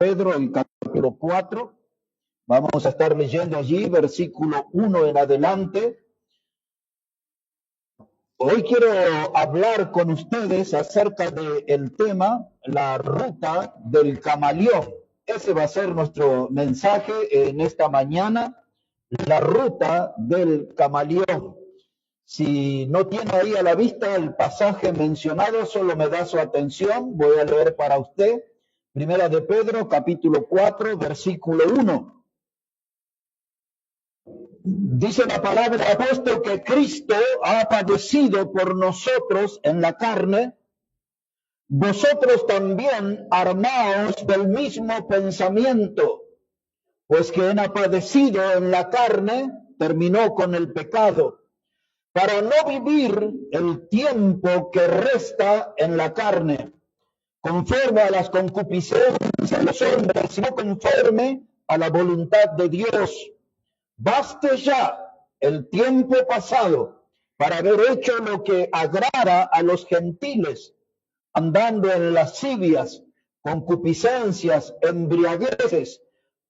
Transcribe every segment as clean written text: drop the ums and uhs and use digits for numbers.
Pedro, el capítulo 4. Vamos a estar leyendo allí, versículo 1 en adelante. Hoy quiero hablar con ustedes acerca del tema, la ruta del camaleón. Ese va a ser nuestro mensaje en esta mañana, la ruta del camaleón. Si no tiene ahí a la vista el pasaje mencionado, solo me da su atención. Voy a leer para usted. Primera de Pedro, capítulo 4, versículo 1. Dice la palabra del apóstol que Cristo ha padecido por nosotros en la carne. Vosotros también armaos del mismo pensamiento, pues quien ha padecido en la carne terminó con el pecado, para no vivir el tiempo que resta en la carne, conforme a las concupiscencias de los hombres, sino conforme a la voluntad de Dios. Baste ya el tiempo pasado para haber hecho lo que agrada a los gentiles, andando en lascivias, concupiscencias, embriagueces,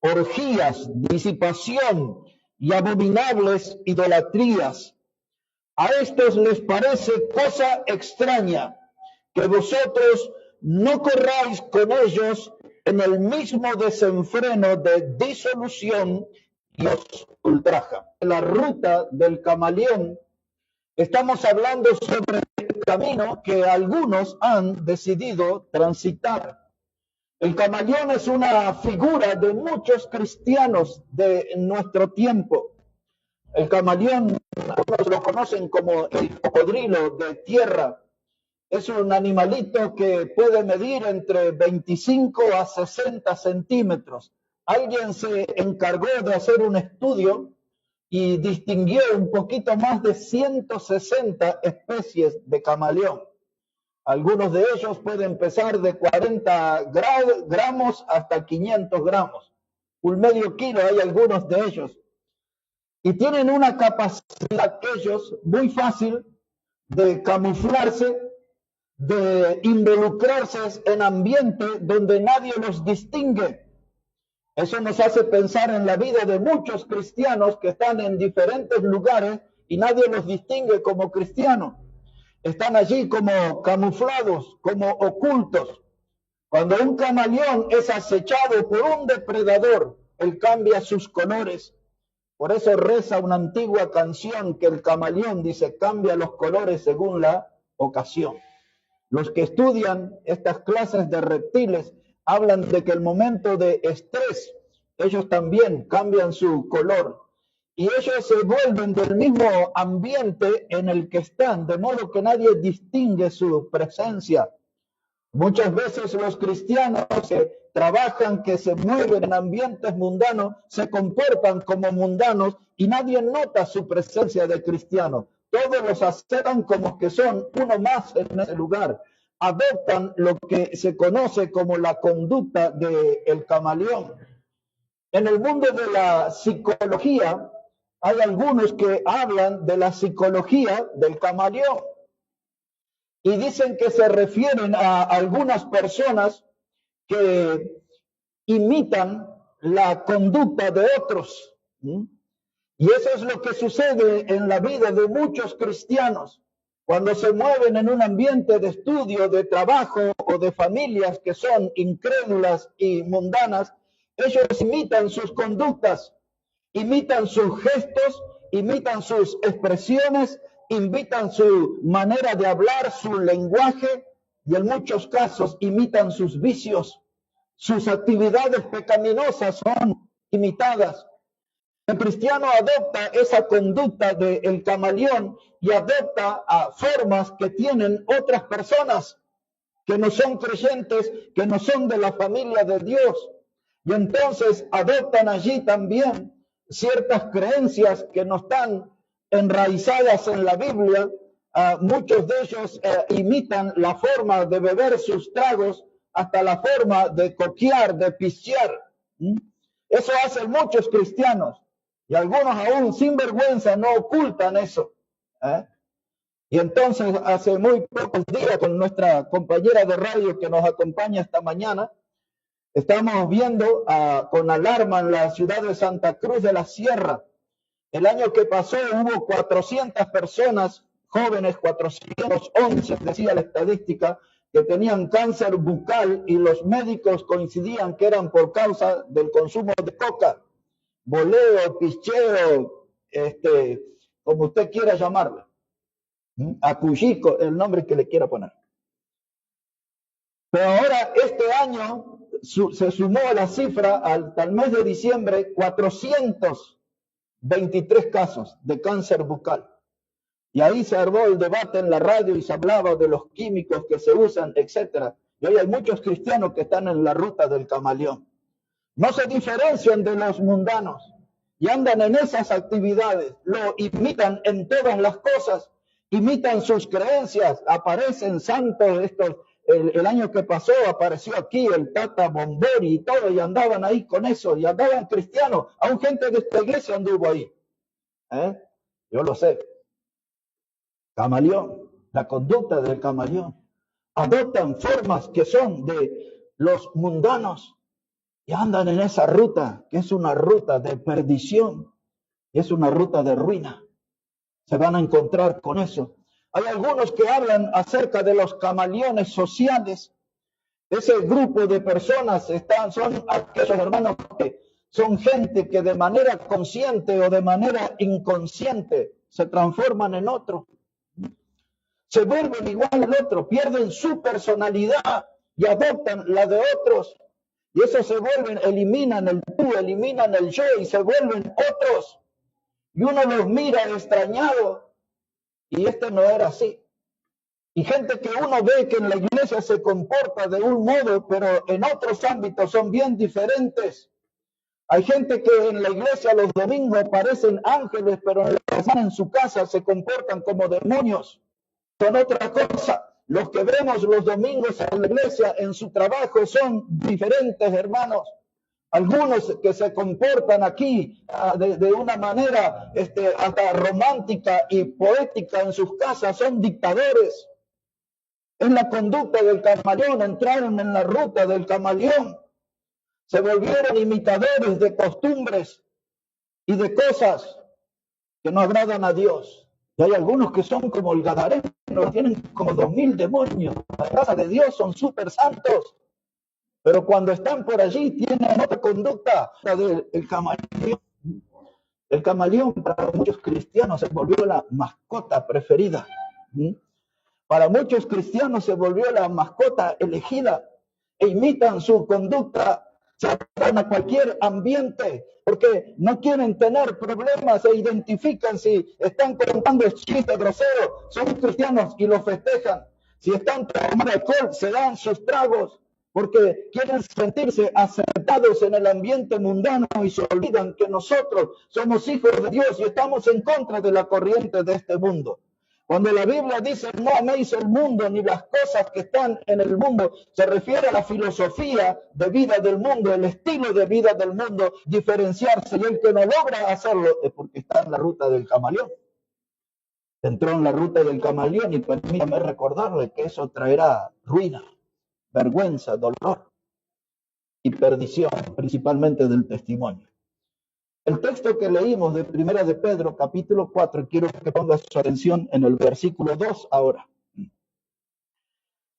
orgías, disipación y abominables idolatrías. A estos les parece cosa extraña que vosotros no corráis con ellos en el mismo desenfreno de disolución y os ultraja. La ruta del camaleón, estamos hablando sobre el camino que algunos han decidido transitar. El camaleón es una figura de muchos cristianos de nuestro tiempo. El camaleón, algunos lo conocen como el cocodrilo de tierra. Es un animalito que puede medir entre 25 a 60 centímetros. Alguien se encargó de hacer un estudio y distinguió un poquito más de 160 especies de camaleón. Algunos de ellos pueden pesar de 40 gramos hasta 500 gramos. Un medio kilo hay algunos de ellos. Y tienen una capacidad ellos muy fácil de camuflarse, de involucrarse en ambientes donde nadie los distingue. Eso nos hace pensar en la vida de muchos cristianos que están en diferentes lugares y nadie los distingue como cristianos. Están allí como camuflados, como ocultos. Cuando un camaleón es acechado por un depredador, él cambia sus colores. Por eso reza una antigua canción que el camaleón dice, cambia los colores según la ocasión. Los que estudian estas clases de reptiles hablan de que el momento de estrés, ellos también cambian su color y ellos se vuelven del mismo ambiente en el que están, de modo que nadie distingue su presencia. Muchas veces los cristianos que trabajan, que se mueven en ambientes mundanos, se comportan como mundanos y nadie nota su presencia de cristiano. Todos los aceptan como que son uno más en ese lugar. Adoptan lo que se conoce como la conducta del camaleón. En el mundo de la psicología, hay algunos que hablan de la psicología del camaleón. Y dicen que se refieren a algunas personas que imitan la conducta de otros. Y eso es lo que sucede en la vida de muchos cristianos. Cuando se mueven en un ambiente de estudio, de trabajo o de familias que son incrédulas y mundanas, ellos imitan sus conductas, imitan sus gestos, imitan sus expresiones, imitan su manera de hablar, su lenguaje, y en muchos casos imitan sus vicios. Sus actividades pecaminosas son imitadas. El cristiano adopta esa conducta del camaleón y adopta formas que tienen otras personas que no son creyentes, que no son de la familia de Dios. Y entonces adoptan allí también ciertas creencias que no están enraizadas en la Biblia. Muchos de ellos imitan la forma de beber sus tragos, hasta la forma de coquear, de pistear. Eso hacen muchos cristianos. Y algunos aún sin vergüenza no ocultan eso. Y entonces hace muy pocos días con nuestra compañera de radio que nos acompaña esta mañana, Estamos viendo con alarma en la ciudad de Santa Cruz de la Sierra. El año que pasó hubo 400 personas jóvenes, 411, decía la estadística, que tenían cáncer bucal y los médicos coincidían que eran por causa del consumo de coca, boleo, picheo, como usted quiera llamarlo, acuyico, el nombre que le quiera poner. Pero ahora, este año, se sumó a la cifra hasta el mes de diciembre 423 casos de cáncer bucal. Y ahí se armó el debate en la radio y se hablaba de los químicos que se usan, etc. Y hoy hay muchos cristianos que están en la ruta del camaleón. No se diferencian de los mundanos y andan en esas actividades, lo imitan en todas las cosas, imitan sus creencias, aparecen santos estos. El año que pasó apareció aquí el Tata Bombori y todo, y andaban ahí con eso, y andaban cristianos, aún gente de esta iglesia anduvo ahí. Yo lo sé. Camaleón, la conducta del camaleón. Adoptan formas que son de los mundanos y andan en esa ruta, que es una ruta de perdición, y es una ruta de ruina. Se van a encontrar con eso. Hay algunos que hablan acerca de los camaleones sociales. Ese grupo de personas son aquellos hermanos que son gente que de manera consciente o de manera inconsciente se transforman en otro. Se vuelven igual al otro, pierden su personalidad y adoptan la de otros. Y eso se vuelven, eliminan el tú, eliminan el yo y se vuelven otros. Y uno los mira extrañado. Y no era así. Y gente que uno ve que en la iglesia se comporta de un modo, pero en otros ámbitos son bien diferentes. Hay gente que en la iglesia los domingos parecen ángeles, pero en su casa se comportan como demonios. Son otra cosa. Los que vemos los domingos en la iglesia, en su trabajo, son diferentes, hermanos. Algunos que se comportan aquí de una manera hasta romántica y poética en sus casas son dictadores. Es la conducta del camaleón, entraron en la ruta del camaleón. Se volvieron imitadores de costumbres y de cosas que no agradan a Dios. Y hay algunos que son como el Gadareno, tienen como 2000 demonios. La casa de Dios son súper santos. Pero cuando están por allí tienen otra conducta del camaleón. El camaleón para muchos cristianos se volvió la mascota preferida. Para muchos cristianos se volvió la mascota elegida e imitan su conducta, se adaptan a cualquier ambiente porque no quieren tener problemas, se identifican si están contando chistes groseros, son cristianos y lo festejan. Si están tomando alcohol, se dan sus tragos porque quieren sentirse aceptados en el ambiente mundano y se olvidan que nosotros somos hijos de Dios y estamos en contra de la corriente de este mundo. Cuando la Biblia dice no améis el mundo ni las cosas que están en el mundo, se refiere a la filosofía de vida del mundo, el estilo de vida del mundo, diferenciarse. Y el que no logra hacerlo es porque está en la ruta del camaleón. Entró en la ruta del camaleón y permítame recordarle que eso traerá ruina, vergüenza, dolor y perdición, principalmente del testimonio. El texto que leímos de Primera de Pedro, capítulo 4, quiero que ponga su atención en el versículo 2 ahora.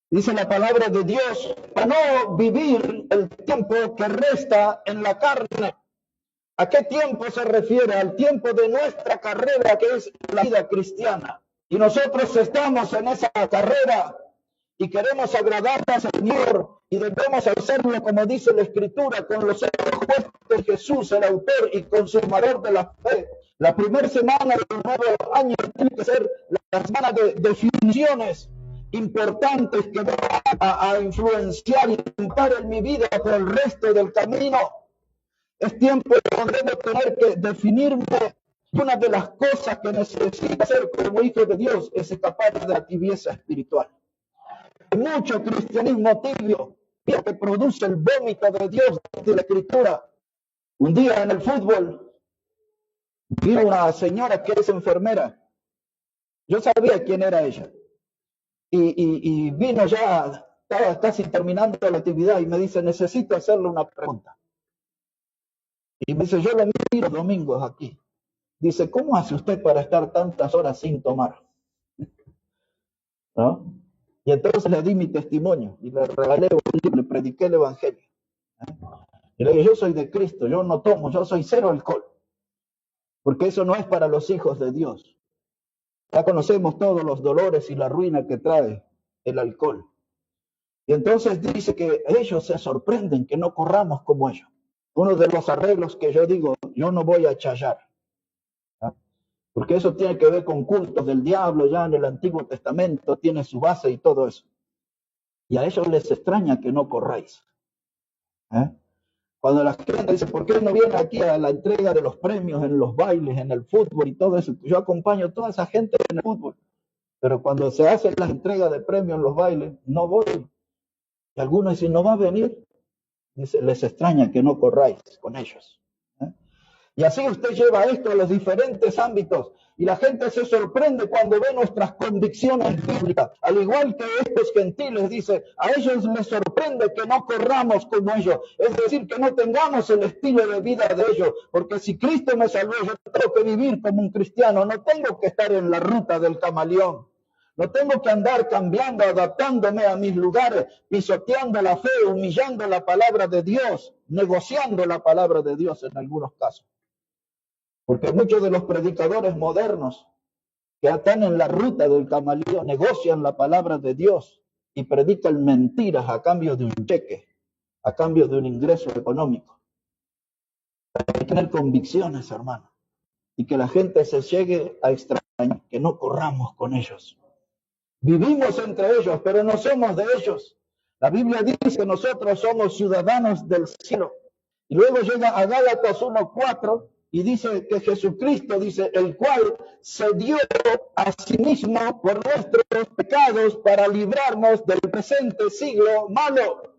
Dice la palabra de Dios, para no vivir el tiempo que resta en la carne. ¿A qué tiempo se refiere? Al tiempo de nuestra carrera, que es la vida cristiana. Y nosotros estamos en esa carrera y queremos agradar al Señor y debemos hacerlo como dice la Escritura, con los ojos puestos en Jesús, el autor y consumador de la fe. La primera semana del nuevo año tiene que ser la semana de definiciones importantes que van a influenciar y impactar en mi vida por el resto del camino. Es tiempo donde debo tener que definirme. Una de las cosas que necesito hacer como hijo de Dios es escapar de la tibieza espiritual. Mucho cristianismo tibio que produce el vómito de Dios de la Escritura. Un día en el fútbol vino una señora que es enfermera. Yo sabía quién era ella. Y vino ya estaba casi terminando la actividad y me dice, necesito hacerle una pregunta. Y me dice, yo lo miro domingos aquí. Dice, ¿cómo hace usted para estar tantas horas sin tomar? ¿No? Y entonces le di mi testimonio y le regalé un libro, le prediqué el evangelio. Y le dije, yo soy de Cristo, yo no tomo, yo soy cero alcohol. Porque eso no es para los hijos de Dios. Ya conocemos todos los dolores y la ruina que trae el alcohol. Y entonces dice que ellos se sorprenden que no corramos como ellos. Uno de los arreglos que yo digo, yo no voy a chayar. ¿Ah? Porque eso tiene que ver con cultos del diablo, ya en el Antiguo Testamento tiene su base y todo eso. Y a ellos les extraña que no corráis. Cuando la gente dice, ¿por qué no viene aquí a la entrega de los premios en los bailes, en el fútbol y todo eso? Yo acompaño a toda esa gente en el fútbol. Pero cuando se hace la entrega de premios en los bailes, no voy. Y algunos dicen, ¿no va a venir? Dice, les extraña que no corráis con ellos. Y así usted lleva esto a los diferentes ámbitos. Y la gente se sorprende cuando ve nuestras convicciones bíblicas. Al igual que estos gentiles, dice, a ellos les sorprende que no corramos como ellos. Es decir, que no tengamos el estilo de vida de ellos. Porque si Cristo me salvó, yo tengo que vivir como un cristiano. No tengo que estar en la ruta del camaleón. No tengo que andar cambiando, adaptándome a mis lugares, pisoteando la fe, humillando la palabra de Dios, negociando la palabra de Dios en algunos casos. Porque muchos de los predicadores modernos que están en la ruta del camaleón negocian la palabra de Dios y predican mentiras a cambio de un cheque, a cambio de un ingreso económico. Hay que tener convicciones, hermano, y que la gente se llegue a extrañar, que no corramos con ellos. Vivimos entre ellos, pero no somos de ellos. La Biblia dice que nosotros somos ciudadanos del cielo. Y luego llega a Gálatas 1:4 y dice que Jesucristo, dice, el cual se dio a sí mismo por nuestros pecados para librarnos del presente siglo malo.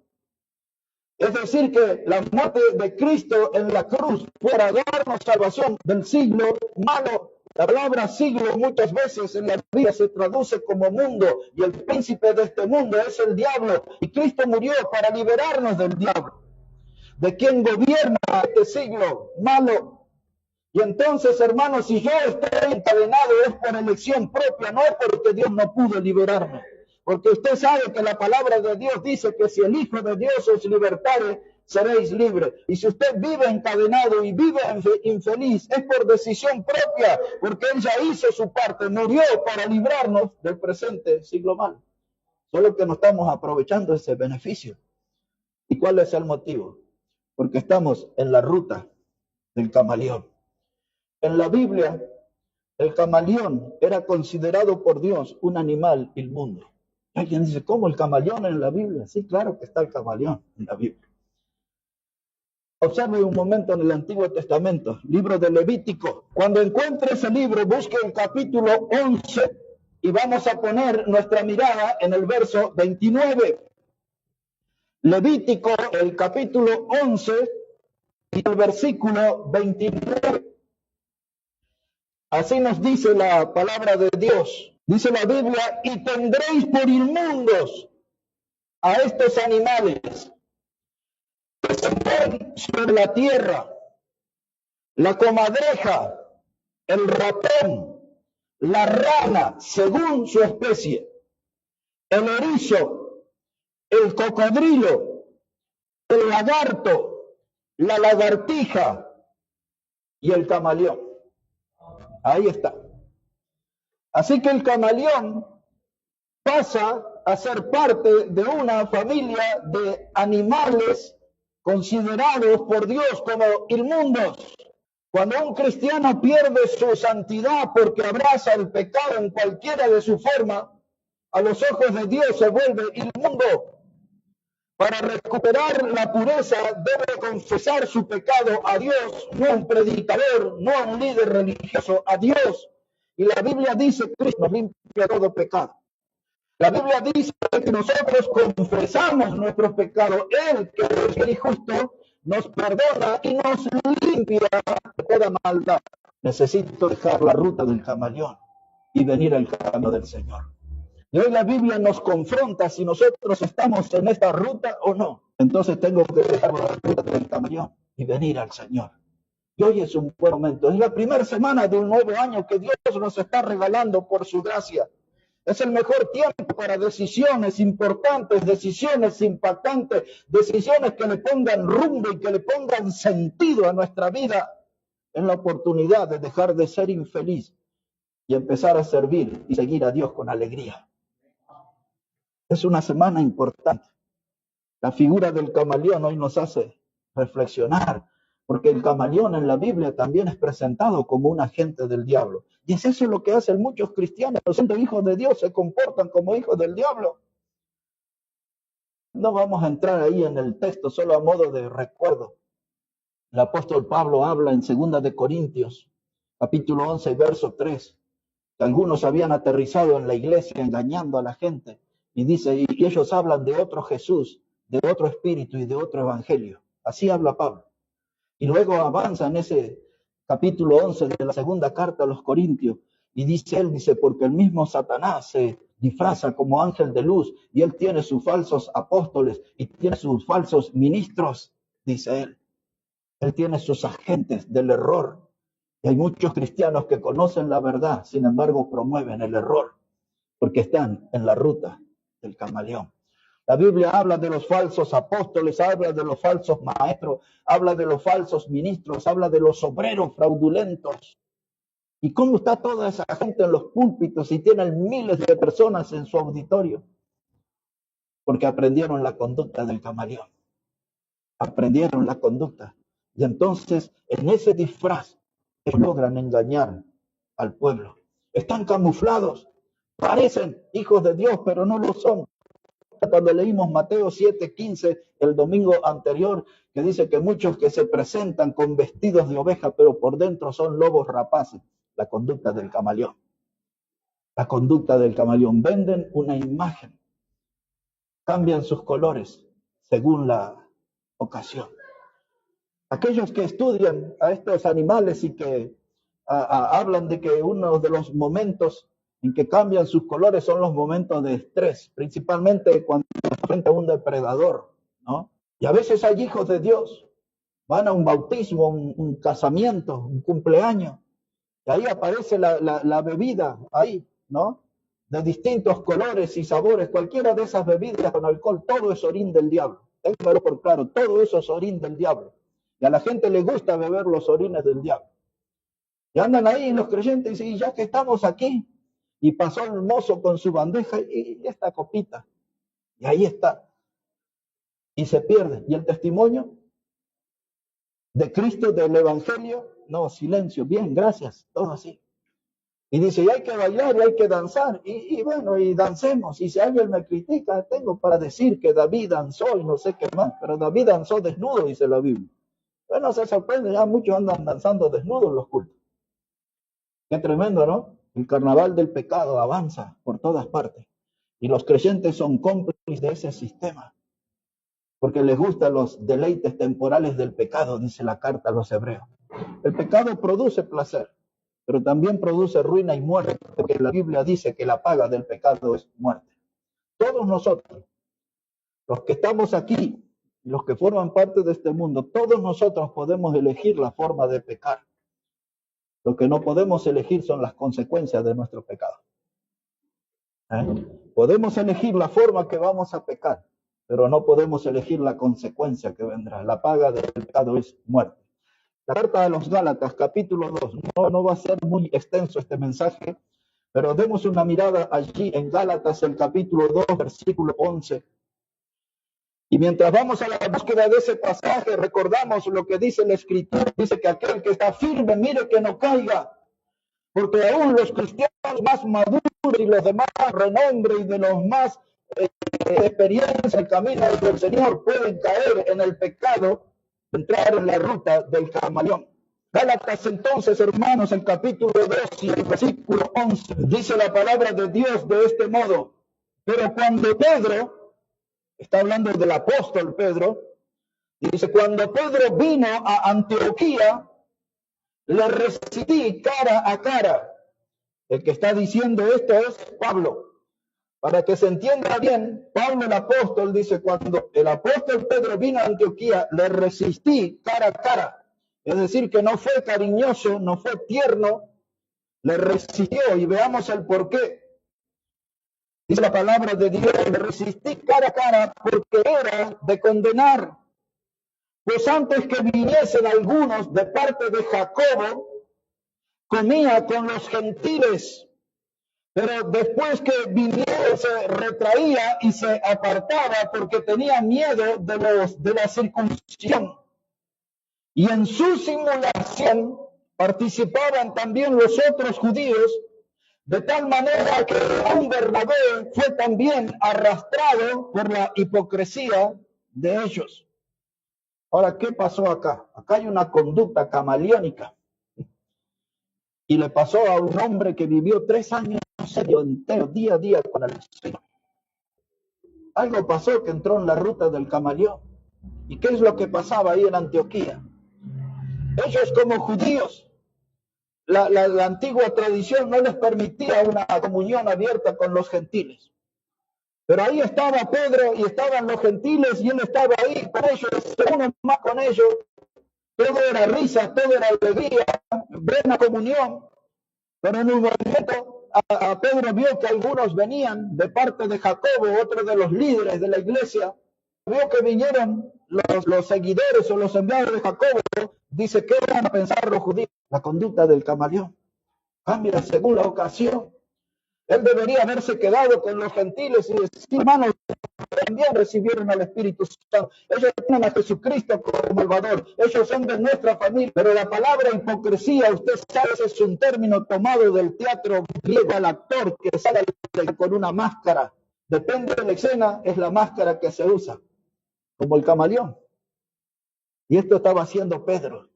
Es decir, que la muerte de Cristo en la cruz para darnos salvación del siglo malo. La palabra siglo muchas veces en la Biblia se traduce como mundo y el príncipe de este mundo es el diablo. Y Cristo murió para liberarnos del diablo, de quien gobierna este siglo malo. Y entonces, hermanos, si yo estoy encadenado es por elección propia, no es porque Dios no pudo liberarme. Porque usted sabe que la palabra de Dios dice que si el Hijo de Dios os libertare, seréis libres. Y si usted vive encadenado y vive infeliz, es por decisión propia, porque Él ya hizo su parte, murió para librarnos del presente siglo malo. Solo que no estamos aprovechando ese beneficio. ¿Y cuál es el motivo? Porque estamos en la ruta del camaleón. En la Biblia, el camaleón era considerado por Dios un animal inmundo. Alguien dice, ¿cómo el camaleón en la Biblia? Sí, claro que está el camaleón en la Biblia. Observe un momento en el Antiguo Testamento, libro de Levítico. Cuando encuentre ese libro, busque el capítulo 11 y vamos a poner nuestra mirada en el verso 29. Levítico, el capítulo 11 y el versículo 29. Así nos dice la palabra de Dios. Dice la Biblia, y tendréis por inmundos a estos animales que se mueven sobre la tierra, la comadreja, el ratón, la rana, según su especie, el erizo, el cocodrilo, el lagarto, la lagartija y el camaleón. Ahí está. Así que el camaleón pasa a ser parte de una familia de animales considerados por Dios como inmundos. Cuando un cristiano pierde su santidad porque abraza el pecado en cualquiera de su forma, a los ojos de Dios se vuelve inmundo. Para recuperar la pureza debe confesar su pecado a Dios, no a un predicador, no a un líder religioso, a Dios. Y la Biblia dice que Cristo nos limpia todo pecado. La Biblia dice que nosotros confesamos nuestros pecados. Él, que es el justo, nos perdona y nos limpia de toda maldad. Necesito dejar la ruta del camaleón y venir al camino del Señor. Y hoy la Biblia nos confronta si nosotros estamos en esta ruta o no. Entonces tengo que dejar la ruta del camaleón y venir al Señor. Y hoy es un buen momento. Es la primera semana de un nuevo año que Dios nos está regalando por su gracia. Es el mejor tiempo para decisiones importantes, decisiones impactantes, decisiones que le pongan rumbo y que le pongan sentido a nuestra vida. Es la oportunidad de dejar de ser infeliz y empezar a servir y seguir a Dios con alegría. Es una semana importante. La figura del camaleón hoy nos hace reflexionar, porque el camaleón en la Biblia también es presentado como un agente del diablo. Y es eso lo que hacen muchos cristianos, siendo hijos de Dios, se comportan como hijos del diablo. No vamos a entrar ahí en el texto, solo a modo de recuerdo. El apóstol Pablo habla en 2 de Corintios, capítulo 11, verso 3, que algunos habían aterrizado en la iglesia engañando a la gente. Y dice, y ellos hablan de otro Jesús, de otro espíritu y de otro evangelio. Así habla Pablo. Y luego avanza en ese capítulo 11 de la segunda carta a los Corintios. Y dice él, porque el mismo Satanás se disfraza como ángel de luz y él tiene sus falsos apóstoles y tiene sus falsos ministros, dice él. Él tiene sus agentes del error. Y hay muchos cristianos que conocen la verdad, sin embargo promueven el error, porque están en la ruta del camaleón. La Biblia habla de los falsos apóstoles, habla de los falsos maestros, habla de los falsos ministros, habla de los obreros fraudulentos. ¿Y cómo está toda esa gente en los púlpitos y tienen miles de personas en su auditorio? Porque aprendieron la conducta del camaleón. Aprendieron la conducta. Y entonces, en ese disfraz, logran engañar al pueblo. Están camuflados, parecen hijos de Dios, pero no lo son. Cuando leímos Mateo 7:15 el domingo anterior, que dice que muchos que se presentan con vestidos de oveja, pero por dentro son lobos rapaces. La conducta del camaleón. La conducta del camaleón. Venden una imagen. Cambian sus colores según la ocasión. Aquellos que estudian a estos animales y que hablan de que uno de los momentos en que cambian sus colores son los momentos de estrés, principalmente cuando se enfrenta a un depredador, ¿no? Y a veces hay hijos de Dios, van a un bautismo, un casamiento, un cumpleaños, y ahí aparece la bebida, ahí, ¿no? De distintos colores y sabores, cualquiera de esas bebidas con alcohol, todo es orín del diablo. Téngalo por claro, todo eso es orín del diablo. Y a la gente le gusta beber los orines del diablo. Y andan ahí los creyentes y dicen, ya que estamos aquí, y pasó el mozo con su bandeja y esta copita, y ahí está, y se pierde. ¿Y el testimonio de Cristo, del Evangelio? No, silencio, bien, gracias, todo así. Y dice, y hay que bailar y hay que danzar, y bueno, y dancemos, y si alguien me critica, tengo para decir que David danzó y no sé qué más, pero David danzó desnudo, dice la Biblia. Bueno, se sorprende, ya muchos andan danzando desnudos en los cultos. Qué tremendo, ¿no? El carnaval del pecado avanza por todas partes. Y los creyentes son cómplices de ese sistema. Porque les gustan los deleites temporales del pecado, dice la carta a los hebreos. El pecado produce placer, pero también produce ruina y muerte, porque la Biblia dice que la paga del pecado es muerte. Todos nosotros, los que estamos aquí, los que forman parte de este mundo, todos nosotros podemos elegir la forma de pecar. Lo que no podemos elegir son las consecuencias de nuestro pecado. Podemos elegir la forma que vamos a pecar, pero no podemos elegir la consecuencia que vendrá. La paga del pecado es muerte. La carta a los Gálatas, capítulo 2. No va a ser muy extenso este mensaje, pero demos una mirada allí en Gálatas, el capítulo 2, versículo 11. Y mientras vamos a la búsqueda de ese pasaje, recordamos lo que dice la Escritura. Dice que aquel que está firme, mire que no caiga. Porque aún los cristianos más maduros y los de más renombre y de los más experiencia en el camino del Señor pueden caer en el pecado, entrar en la ruta del camaleón. Gálatas entonces, hermanos, el capítulo 2 y el versículo 11, dice la palabra de Dios de este modo. Pero cuando Pedro, está hablando del apóstol Pedro, dice, cuando Pedro vino a Antioquía, le resistí cara a cara. El que está diciendo esto es Pablo. Para que se entienda bien, Pablo el apóstol dice, cuando el apóstol Pedro vino a Antioquía, le resistí cara a cara. Es decir, que no fue cariñoso, no fue tierno, le resistió, y veamos el por qué. Dice la palabra de Dios, le resistí cara a cara porque era de condenar. Pues antes que viniesen algunos de parte de Jacobo, comía con los gentiles, pero después que viniera se retraía y se apartaba porque tenía miedo de la circuncisión. Y en su simulación participaban también los otros judíos, de tal manera que un Bernabé fue también arrastrado por la hipocresía de ellos. Ahora, ¿qué pasó acá? Acá hay una conducta camaleónica. Y le pasó a un hombre que vivió 3 años entero, día a día con el Señor. Algo pasó que entró en la ruta del camaleón. ¿Y qué es lo que pasaba ahí en Antioquía? Ellos como judíos, la antigua tradición no les permitía una comunión abierta con los gentiles. Pero ahí estaba Pedro y estaban los gentiles y él estaba ahí con ellos, uno más con ellos. Todo era risa, todo era alegría, buena comunión. Pero en un momento a Pedro vio que algunos venían de parte de Jacobo, otro de los líderes de la iglesia. Vio que vinieron los seguidores o los enviados de Jacobo. Dice, ¿qué van a pensar los judíos? La conducta del camaleón cambia según la ocasión. Él debería haberse quedado con los gentiles y decir, hermanos, también recibieron al Espíritu Santo. Ellos tienen a Jesucristo como Salvador. Ellos son de nuestra familia. Pero la palabra hipocresía, usted sabe, es un término tomado del teatro griego al actor que sale con una máscara. Depende de la escena, es la máscara que se usa, como el camaleón. Y esto estaba haciendo Pedro.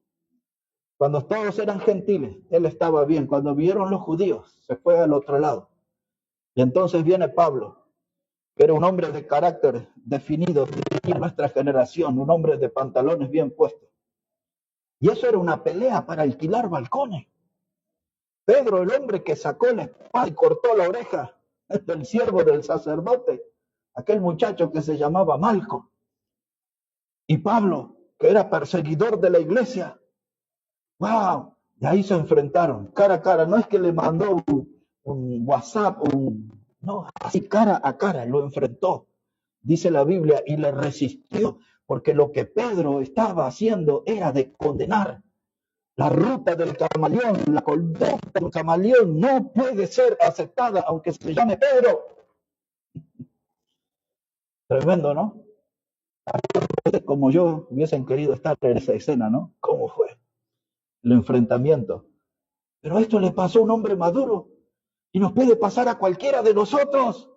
Cuando todos eran gentiles, él estaba bien. Cuando vieron los judíos, se fue al otro lado. Y entonces viene Pablo, que era un hombre de carácter definido de nuestra generación, un hombre de pantalones bien puestos. Y eso era una pelea para alquilar balcones. Pedro, el hombre que sacó la espada y cortó la oreja del siervo del sacerdote, aquel muchacho que se llamaba Malco. Y Pablo, que era perseguidor de la iglesia. ¡Wow! Y ahí se enfrentaron, cara a cara. No es que le mandó un WhatsApp, no, así cara a cara lo enfrentó, dice la Biblia, y le resistió, porque lo que Pedro estaba haciendo era de condenar. La ruta del camaleón, la conducta del camaleón no puede ser aceptada, aunque se llame Pedro. Tremendo, ¿no? Como yo hubiesen querido estar en esa escena, ¿no? ¿Cómo fue el enfrentamiento? Pero esto le pasó a un hombre maduro y nos puede pasar a cualquiera de nosotros.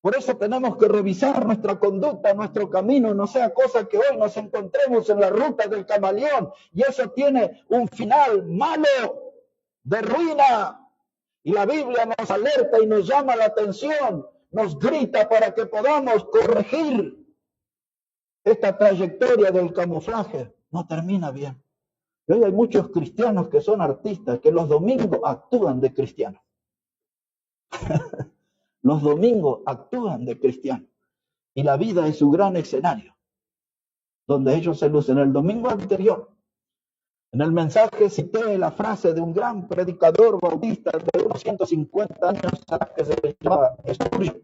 Por eso tenemos que revisar nuestra conducta, nuestro camino, no sea cosa que hoy nos encontremos en la ruta del camaleón y eso tiene un final malo, de ruina. Y la Biblia nos alerta y nos llama la atención, nos grita para que podamos corregir. Esta trayectoria del camuflaje no termina bien. Y hoy hay muchos cristianos que son artistas, que los domingos actúan de cristianos. Los domingos actúan de cristianos. Y la vida es su gran escenario, donde ellos se lucen. El domingo anterior, en el mensaje cité la frase de un gran predicador bautista de unos 150 años que se llamaba Spurgeon.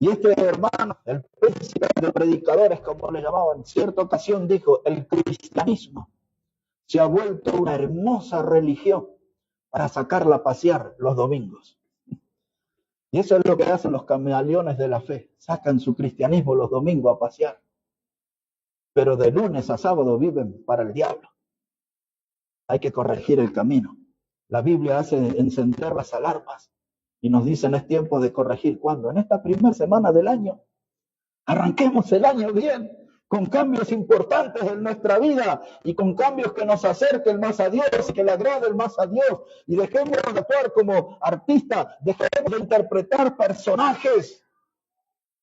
Y este hermano, el príncipe de predicadores, como le llamaban, en cierta ocasión dijo, el cristianismo se ha vuelto una hermosa religión para sacarla a pasear los domingos. Y eso es lo que hacen los camaleones de la fe. Sacan su cristianismo los domingos a pasear. Pero de lunes a sábado viven para el diablo. Hay que corregir el camino. La Biblia hace encender las alarmas y nos dicen es tiempo de corregir. ¿Cuándo? En esta primera semana del año. Arranquemos el año bien, con cambios importantes en nuestra vida y con cambios que nos acerquen más a Dios y que le agraden más a Dios. Y dejemos de actuar como artistas, dejemos de interpretar personajes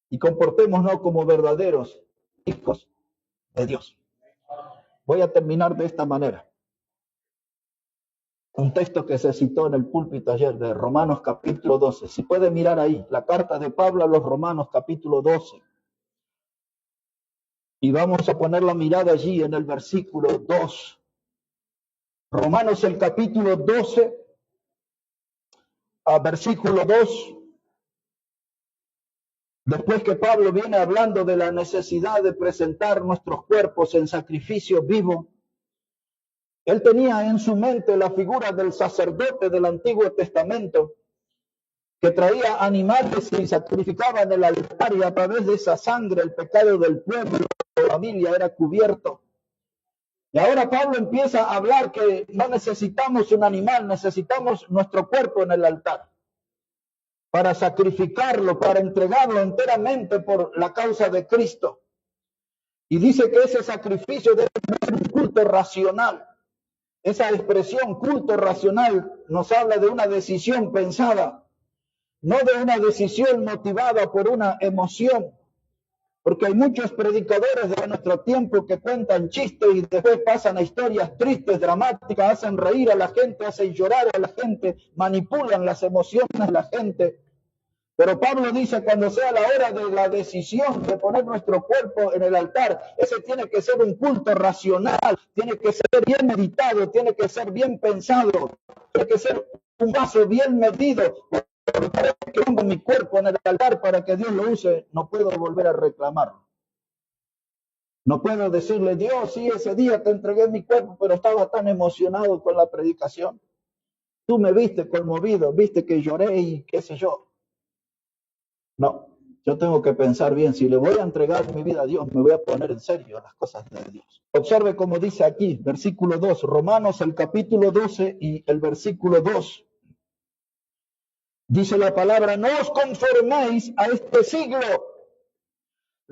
y comportémonos como verdaderos hijos de Dios. Voy a terminar de esta manera. Un texto que se citó en el púlpito ayer de Romanos capítulo 12. Si puede mirar ahí, la carta de Pablo a los Romanos capítulo 12. Y vamos a poner la mirada allí en el versículo 2. Romanos el capítulo 12, versículo 2. Después que Pablo viene hablando de la necesidad de presentar nuestros cuerpos en sacrificio vivo, él tenía en su mente la figura del sacerdote del Antiguo Testamento, que traía animales y sacrificaba en el altar, y a través de esa sangre el pecado del pueblo, de la familia, era cubierto. Y ahora Pablo empieza a hablar que no necesitamos un animal, necesitamos nuestro cuerpo en el altar para sacrificarlo, para entregarlo enteramente por la causa de Cristo. Y dice que ese sacrificio debe ser un culto racional. Esa expresión culto racional nos habla de una decisión pensada, no de una decisión motivada por una emoción, porque hay muchos predicadores de nuestro tiempo que cuentan chistes y después pasan a historias tristes, dramáticas, hacen reír a la gente, hacen llorar a la gente, manipulan las emociones de la gente. Pero Pablo dice, cuando sea la hora de la decisión de poner nuestro cuerpo en el altar, ese tiene que ser un culto racional, tiene que ser bien meditado, tiene que ser bien pensado, tiene que ser un paso bien medido. Que pongo mi cuerpo en el altar para que Dios lo use, no puedo volver a reclamarlo. No puedo decirle, Dios, sí, ese día te entregué mi cuerpo, pero estaba tan emocionado con la predicación. Tú me viste conmovido, viste que lloré y qué sé yo. No, yo tengo que pensar bien, si le voy a entregar mi vida a Dios, me voy a poner en serio las cosas de Dios. Observe cómo dice aquí, versículo 2, Romanos el capítulo 12 y el versículo 2. Dice la palabra, no os conforméis a este siglo,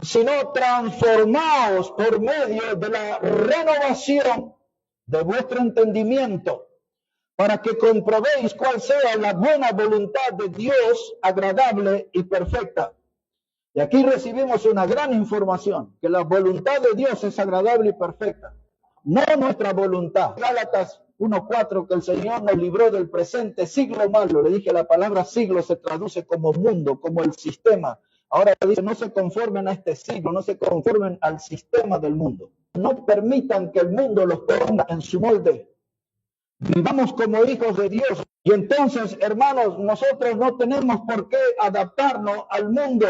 sino transformaos por medio de la renovación de vuestro entendimiento, para que comprobéis cuál sea la buena voluntad de Dios, agradable y perfecta. Y aquí recibimos una gran información, que la voluntad de Dios es agradable y perfecta, no nuestra voluntad. Gálatas 1:4, que el Señor nos libró del presente siglo malo. Le dije, la palabra siglo se traduce como mundo, como el sistema. Ahora dice, no se conformen a este siglo, no se conformen al sistema del mundo. No permitan que el mundo los ponga en su molde. Vivamos como hijos de Dios. Y entonces, hermanos, nosotros no tenemos por qué adaptarnos al mundo.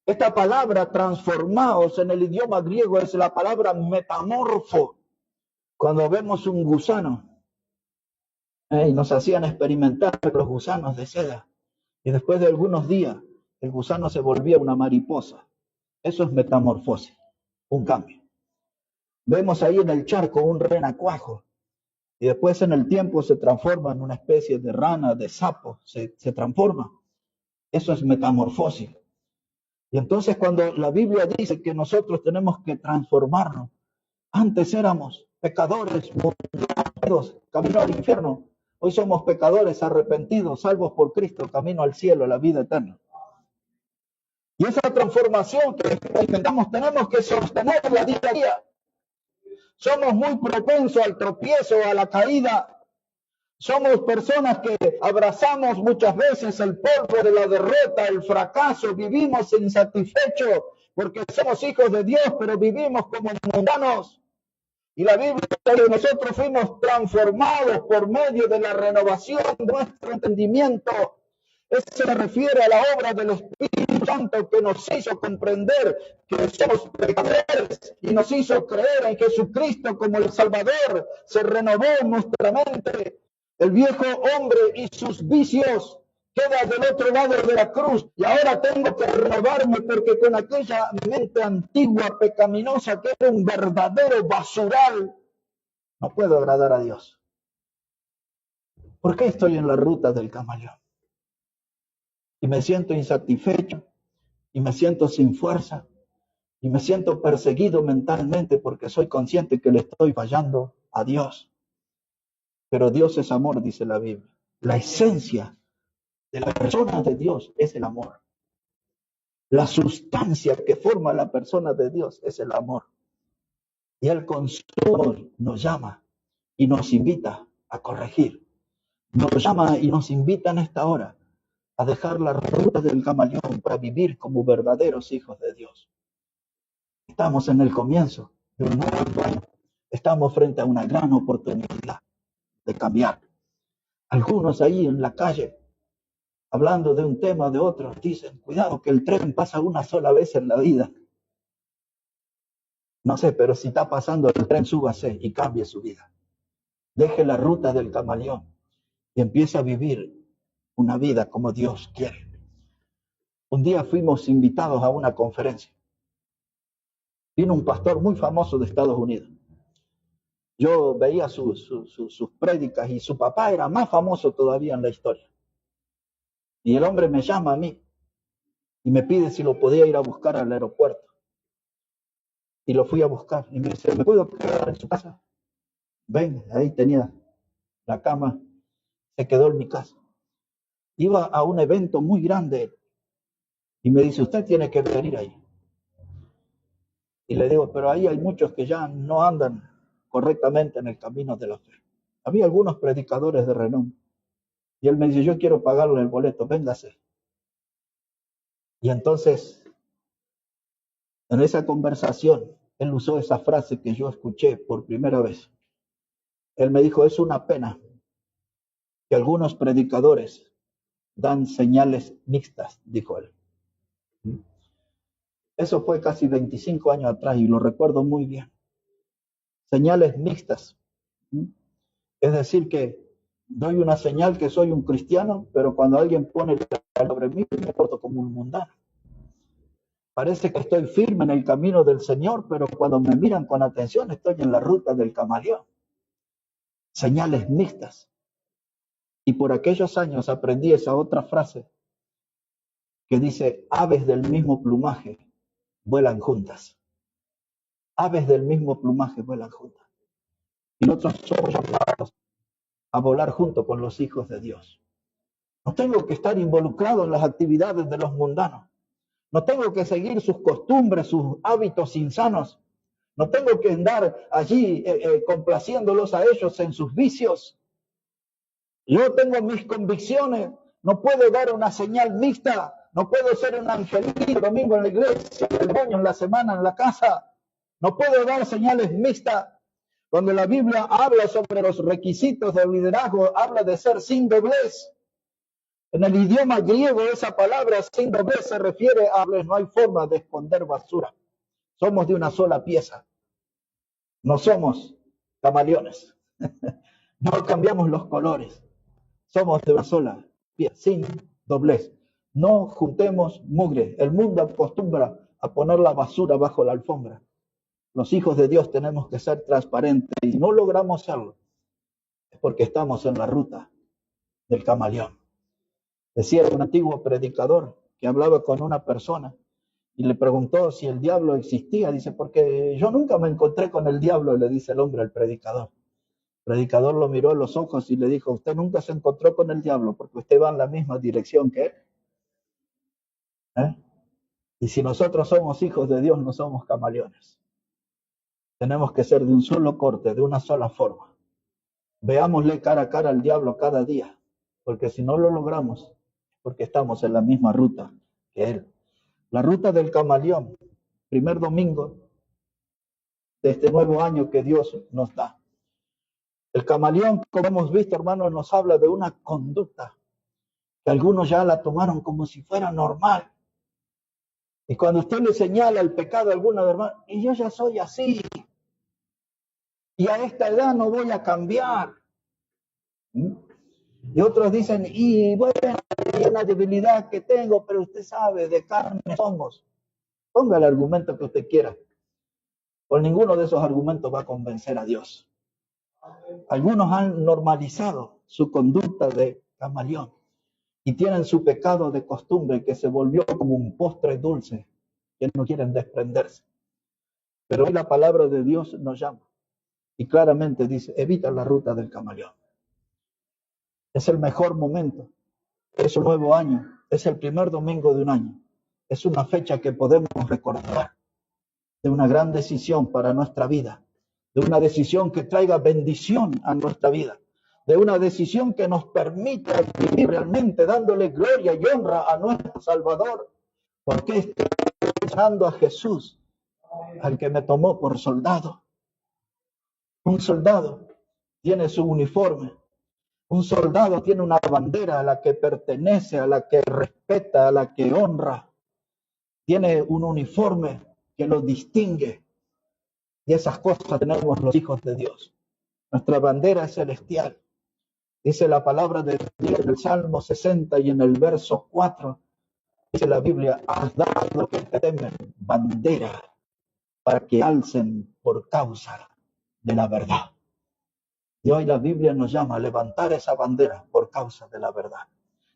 Esta palabra transformaos en el idioma griego es la palabra metamorfo. Cuando vemos un gusano, y nos hacían experimentar los gusanos de seda, y después de algunos días el gusano se volvía una mariposa. Eso es metamorfosis, un cambio. Vemos ahí en el charco un renacuajo, y después en el tiempo se transforma en una especie de rana, de sapo, se transforma. Eso es metamorfosis. Y entonces cuando la Biblia dice que nosotros tenemos que transformarnos, antes éramos pecadores, mundanos, camino al infierno. Hoy somos pecadores arrepentidos, salvos por Cristo, camino al cielo, a la vida eterna. Y esa transformación que experimentamos tenemos que sostenerla día a día. Somos muy propensos al tropiezo, a la caída. Somos personas que abrazamos muchas veces el polvo de la derrota, el fracaso, vivimos insatisfechos porque somos hijos de Dios, pero vivimos como mundanos. Y la Biblia dice que nosotros fuimos transformados por medio de la renovación de nuestro entendimiento. Eso se refiere a la obra del Espíritu Santo que nos hizo comprender que somos pecadores y nos hizo creer en Jesucristo como el Salvador. Se renovó nuestra mente. El viejo hombre y sus vicios queda del otro lado de la cruz y ahora tengo que renovarme porque con aquella mente antigua, pecaminosa, que era un verdadero basural, no puedo agradar a Dios. ¿Por qué estoy en la ruta del camaleón? Y me siento insatisfecho, y me siento sin fuerza, y me siento perseguido mentalmente porque soy consciente que le estoy fallando a Dios. Pero Dios es amor, dice la Biblia. La esencia de la persona de Dios es el amor. La sustancia que forma la persona de Dios es el amor. Y Él con su amor nos llama y nos invita a corregir. nos llama y nos invita en esta hora a dejar la ruta del camaleón para vivir como verdaderos hijos de Dios. Estamos en el comienzo de un nuevo año. Estamos frente a una gran oportunidad de cambiar. Algunos ahí en la calle, hablando de un tema o de otro, dicen, cuidado que el tren pasa una sola vez en la vida. No sé, pero si está pasando el tren, súbase y cambie su vida. Deje la ruta del camaleón y empiece a vivir una vida como Dios quiere. Un día fuimos invitados a una conferencia. Vino un pastor muy famoso de Estados Unidos. Yo veía sus prédicas y su papá era más famoso todavía en la historia. Y el hombre me llama a mí y me pide si lo podía ir a buscar al aeropuerto. Y lo fui a buscar y me dice, ¿me puedo quedar en su casa? Ven, ahí tenía la cama, se quedó en mi casa. Iba a un evento muy grande y me dice, usted tiene que venir ahí. Y le digo, pero ahí hay muchos que ya no andan correctamente en el camino de la fe. Había algunos predicadores de renombre. Y él me dice, yo quiero pagarle el boleto, véngase. Y entonces, en esa conversación, él usó esa frase que yo escuché por primera vez. Él me dijo, es una pena que algunos predicadores dan señales mixtas, dijo él. Eso fue casi 25 años atrás y lo recuerdo muy bien. Señales mixtas. Es decir, que doy una señal que soy un cristiano, pero cuando alguien pone sobre mí, me porto como un mundano. Parece que estoy firme en el camino del Señor, pero cuando me miran con atención, estoy en la ruta del camaleón. Señales mixtas. Y por aquellos años aprendí esa otra frase que dice, aves del mismo plumaje vuelan juntas. Aves del mismo plumaje vuelan juntas. Y nosotros somos llamados a volar junto con los hijos de Dios. No tengo que estar involucrado en las actividades de los mundanos. No tengo que seguir sus costumbres, sus hábitos insanos. No tengo que andar allí complaciéndolos a ellos en sus vicios. Yo tengo mis convicciones. No puedo dar una señal mixta. No puedo ser un angelito el domingo en la iglesia, el demonio en la semana en la casa. No puedo dar señales mixtas. Cuando la Biblia habla sobre los requisitos del liderazgo, habla de ser sin doblez. En el idioma griego esa palabra sin doblez se refiere a no hay forma de esconder basura. Somos de una sola pieza. No somos camaleones. No cambiamos los colores. Somos de una sola pieza, sin doblez. No juntemos mugre. El mundo acostumbra a poner la basura bajo la alfombra. Los hijos de Dios tenemos que ser transparentes y no logramos serlo. Es porque estamos en la ruta del camaleón. Decía un antiguo predicador que hablaba con una persona y le preguntó si el diablo existía. Dice, porque yo nunca me encontré con el diablo, le dice el hombre al predicador. El predicador lo miró a los ojos y le dijo, usted nunca se encontró con el diablo porque usted va en la misma dirección que él. Y si nosotros somos hijos de Dios, no somos camaleones. Tenemos que ser de un solo corte, de una sola forma. Veámosle cara a cara al diablo cada día, porque si no lo logramos, porque estamos en la misma ruta que él. La ruta del camaleón, primer domingo de este nuevo año que Dios nos da. El camaleón, como hemos visto, hermanos, nos habla de una conducta que algunos ya la tomaron como si fuera normal. Y cuando usted le señala el pecado a alguna hermano, y yo ya soy así, y a esta edad no voy a cambiar. Y otros dicen, y bueno, es la debilidad que tengo, pero usted sabe, de carne somos. Ponga el argumento que usted quiera. Por ninguno de esos argumentos va a convencer a Dios. Algunos han normalizado su conducta de camaleón y tienen su pecado de costumbre que se volvió como un postre dulce que no quieren desprenderse. Pero hoy la palabra de Dios nos llama y claramente dice, evita la ruta del camaleón. Es el mejor momento, es un nuevo año, es el primer domingo de un año. Es una fecha que podemos recordar de una gran decisión para nuestra vida, de una decisión que traiga bendición a nuestra vida, de una decisión que nos permita vivir realmente dándole gloria y honra a nuestro Salvador. Porque estoy pensando a Jesús, al que me tomó por soldado. Un soldado tiene su uniforme. Un soldado tiene una bandera a la que pertenece, a la que respeta, a la que honra. Tiene un uniforme que lo distingue. Y esas cosas tenemos los hijos de Dios. Nuestra bandera es celestial. Dice la palabra de Dios en el Salmo 60 y en el verso 4. Dice la Biblia, has dado lo que te temen, bandera, para que alcen por causa de la verdad. Y hoy la Biblia nos llama a levantar esa bandera por causa de la verdad.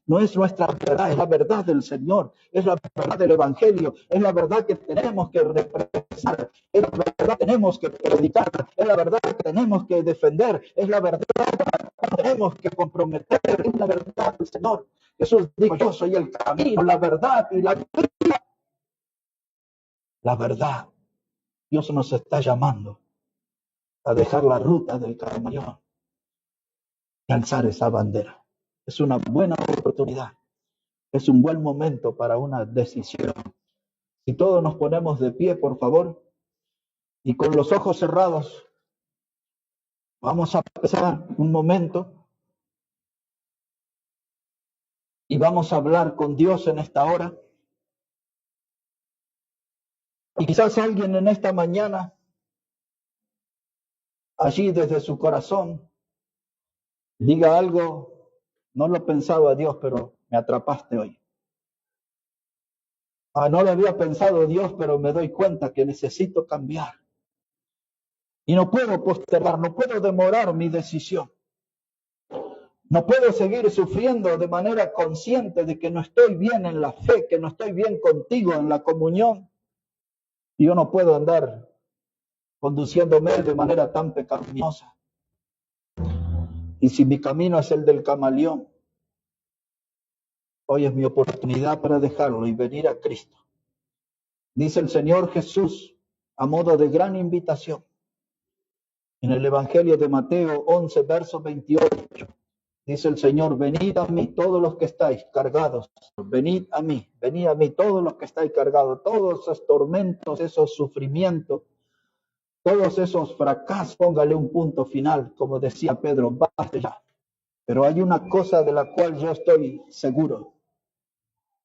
No es nuestra verdad, es la verdad del Señor, es la verdad del Evangelio, es la verdad que tenemos que representar, es la verdad que tenemos que predicar, es la verdad que tenemos que defender, es la verdad que tenemos que comprometer, es la verdad del Señor. Jesús dijo, yo soy el camino, la verdad y la vida. La verdad. Dios nos está llamando a dejar la ruta del Carmallón y alzar esa bandera. Es una buena oportunidad. Es un buen momento para una decisión. Si todos nos ponemos de pie, por favor, y con los ojos cerrados, vamos a pasar un momento y vamos a hablar con Dios en esta hora. Y quizás alguien en esta mañana, allí desde su corazón, diga algo, no lo pensaba Dios, pero me atrapaste hoy. No lo había pensado Dios, pero me doy cuenta que necesito cambiar. Y no puedo postergar, no puedo demorar mi decisión. No puedo seguir sufriendo de manera consciente de que no estoy bien en la fe, que no estoy bien contigo en la comunión. Y yo no puedo andar conduciéndome de manera tan pecaminosa. Y si mi camino es el del camaleón, hoy es mi oportunidad para dejarlo y venir a Cristo. Dice el Señor Jesús a modo de gran invitación en el Evangelio de Mateo 11, verso 28. Dice el Señor, venid a mí todos los que estáis cargados, venid a mí todos los que estáis cargados, todos esos tormentos, esos sufrimientos, todos esos fracasos, póngale un punto final, como decía Pedro, basta ya. Pero hay una cosa de la cual yo estoy seguro,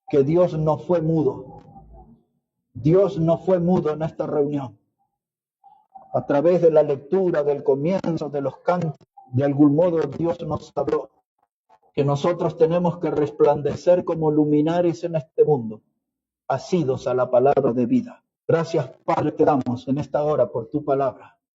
que Dios no fue mudo. Dios no fue mudo en esta reunión. A través de la lectura, del comienzo, de los cantos, de algún modo Dios nos habló que nosotros tenemos que resplandecer como luminares en este mundo, asidos a la palabra de vida. Gracias, Padre, te damos en esta hora por tu palabra.